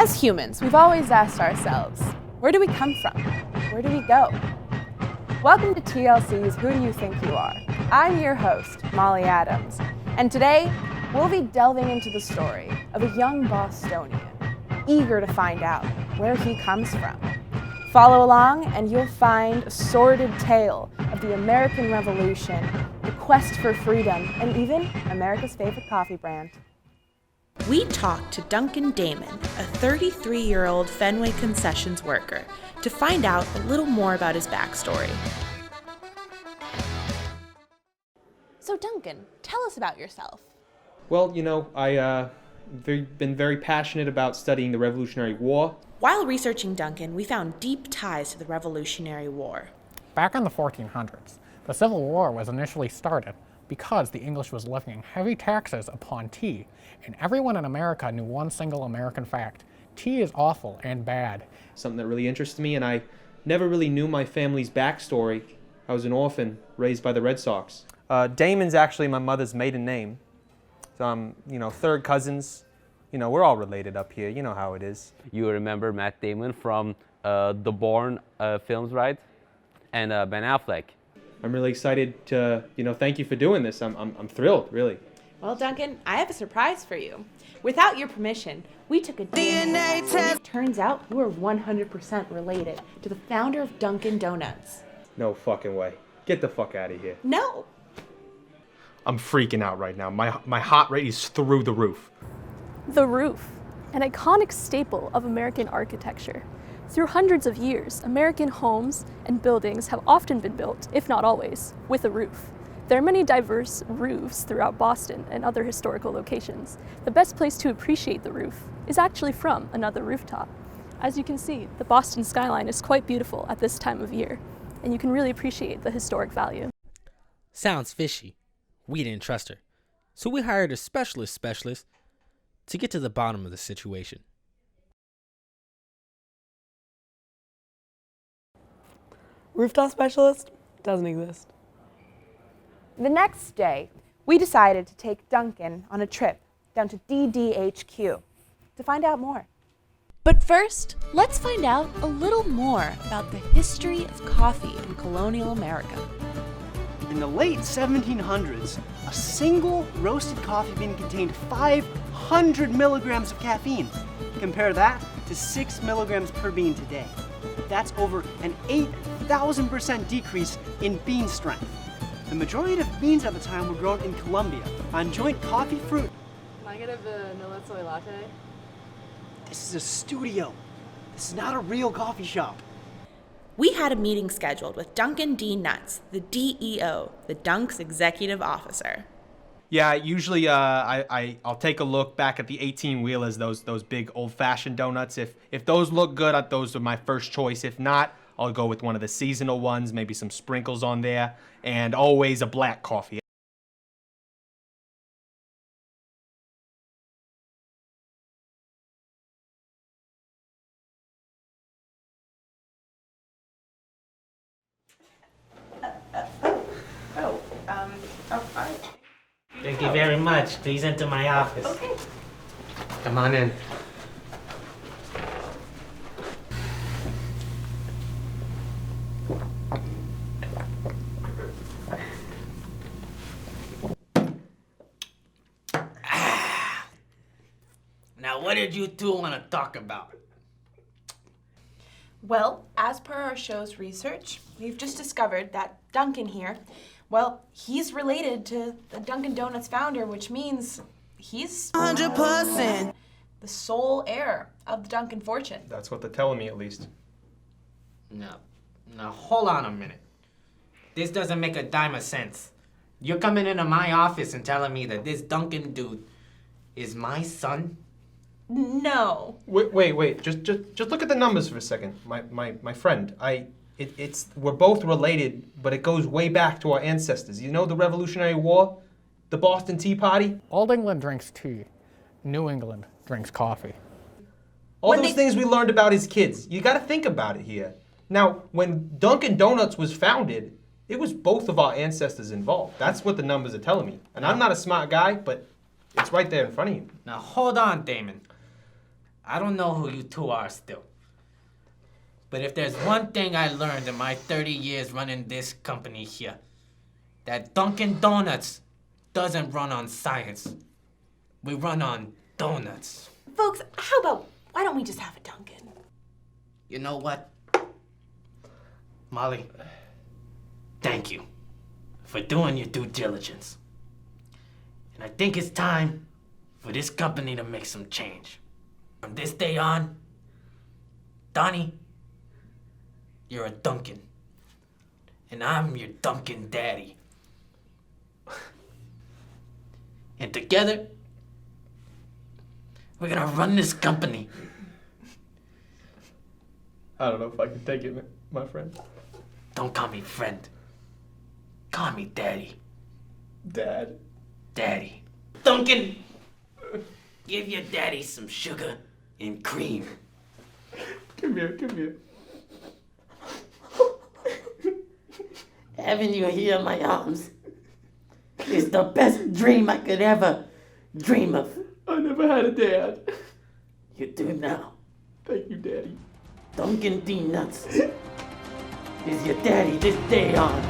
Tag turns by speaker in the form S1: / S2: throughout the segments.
S1: As humans, we've always asked ourselves, where do we come from? Where do we go? Welcome to TLC's Who Do You Think You Are? I'm your host, Molly Adams, and today we'll be delving into the story of a young Bostonian, eager to find out where he comes from. Follow along and you'll find a sordid tale of the American Revolution, the quest for freedom, and even America's favorite coffee brand.
S2: We talked to Duncan Damon, a 33-year-old Fenway concessions worker, to find out a little more about his backstory.
S1: So Duncan, tell us about yourself.
S3: Well, I've been very passionate about studying the Revolutionary War.
S2: While researching Duncan, we found deep ties to the Revolutionary War.
S4: Back in the 1400s, the Civil War was initially started because the English was levying heavy taxes upon tea, and everyone in America knew one single American fact: tea is awful and bad.
S3: Something that really interested me, and I never really knew my family's backstory. I was an orphan raised by the Red Sox. Damon's actually my mother's maiden name. So I'm, third cousins. We're all related up here. You know how it is.
S5: You remember Matt Damon from the Bourne films, right? And Ben Affleck.
S3: I'm really excited to, thank you for doing this. I'm thrilled, really.
S2: Well, Duncan, I have a surprise for you. Without your permission, we took a DNA test. It turns out you are 100% related to the founder of Dunkin' Donuts.
S3: No fucking way. Get the fuck out of here.
S2: No.
S3: I'm freaking out right now. My heart rate is through the roof.
S6: The roof, an iconic staple of American architecture. Through hundreds of years, American homes and buildings have often been built, if not always, with a roof. There are many diverse roofs throughout Boston and other historical locations. The best place to appreciate the roof is actually from another rooftop. As you can see, the Boston skyline is quite beautiful at this time of year, and you can really appreciate the historic value.
S7: Sounds fishy. We didn't trust her, so we hired a specialist to get to the bottom of the situation.
S8: Rooftop specialist doesn't exist.
S1: The next day, we decided to take Duncan on a trip down to DDHQ to find out more.
S2: But first, let's find out a little more about the history of coffee in colonial America.
S9: In the late 1700s, a single roasted coffee bean contained 500 milligrams of caffeine. Compare that to 6 milligrams per bean today. That's over an 8,000% decrease in bean strength. The majority of beans at the time were grown in Colombia on joint coffee fruit.
S8: Can I get a vanilla soy latte?
S9: This is a studio. This is not a real coffee shop.
S2: We had a meeting scheduled with Duncan D. Nuts, the DEO, the Dunk's executive officer.
S3: Yeah, usually I'll take a look back at the 18-wheelers, those big old-fashioned donuts. If those look good, those are my first choice. If not, I'll go with one of the seasonal ones, maybe some sprinkles on there, and always a black coffee.
S10: Thank you very much. Please enter my office.
S2: Okay.
S10: Come on in. Now, what did you two want to talk about?
S2: Well, as per our show's research, we've just discovered that Duncan here, well, he's related to the Dunkin' Donuts founder, which means he's 100% the sole heir of the Dunkin' fortune.
S3: That's what they're telling me, at least.
S10: No. Now, hold on a minute. This doesn't make a dime of sense. You're coming into my office and telling me that this Duncan dude is my son?
S2: No.
S3: Wait. Just look at the numbers for a second, my friend. We're both related, but it goes way back to our ancestors. You know the Revolutionary War? The Boston Tea Party?
S4: Old England drinks tea. New England drinks coffee.
S3: All those things we learned about as kids. You gotta think about it here. Now, when Dunkin' Donuts was founded, it was both of our ancestors involved. That's what the numbers are telling me. And I'm not a smart guy, but it's right there in front of you.
S10: Now, hold on, Damon. I don't know who you two are still. But if there's one thing I learned in my 30 years running this company here, that Dunkin' Donuts doesn't run on science. We run on donuts.
S2: Folks, how about, why don't we just have a Dunkin'?
S10: You know what? Molly, thank you for doing your due diligence. And I think it's time for this company to make some change. From this day on, Donnie, you're a Dunkin'. And I'm your Dunkin' daddy. And together, we're gonna run this company.
S3: I don't know if I can take it, my friend.
S10: Don't call me friend. Call me daddy.
S3: Dad.
S10: Daddy. Duncan, give your daddy some sugar and cream.
S3: Come here.
S10: Having you here in my arms is the best dream I could ever dream of.
S3: I never had a dad.
S10: You do now.
S3: Thank you, Daddy.
S10: Dunkin' D Nuts is your daddy this day on.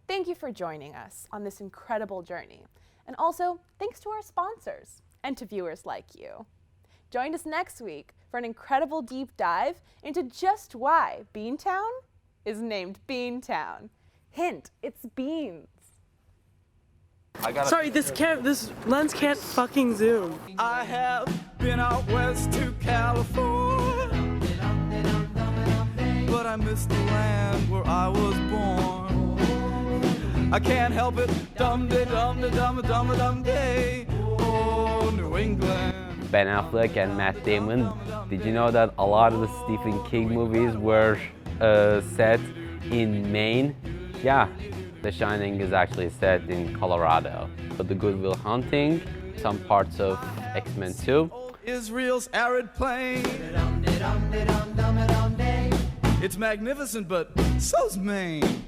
S1: Thank you for joining us on this incredible journey. And also, thanks to our sponsors and to viewers like you. Join us next week for an incredible deep dive into just why Beantown is named Beantown. Hint, it's beans.
S8: Sorry, this lens can't fucking zoom.
S11: I have been out west to California, but I miss the land where I was born. I can't help it, dum-de-dum-de-dum-de-dum-de-dum-day, oh, New England.
S5: Ben Affleck and Matt Damon. Did you know that a lot of the Stephen King movies were set in Maine? Yeah, The Shining is actually set in Colorado. But the Good Will Hunting, some parts of X-Men 2.
S11: Israel's arid plain. It's magnificent, but so's Maine.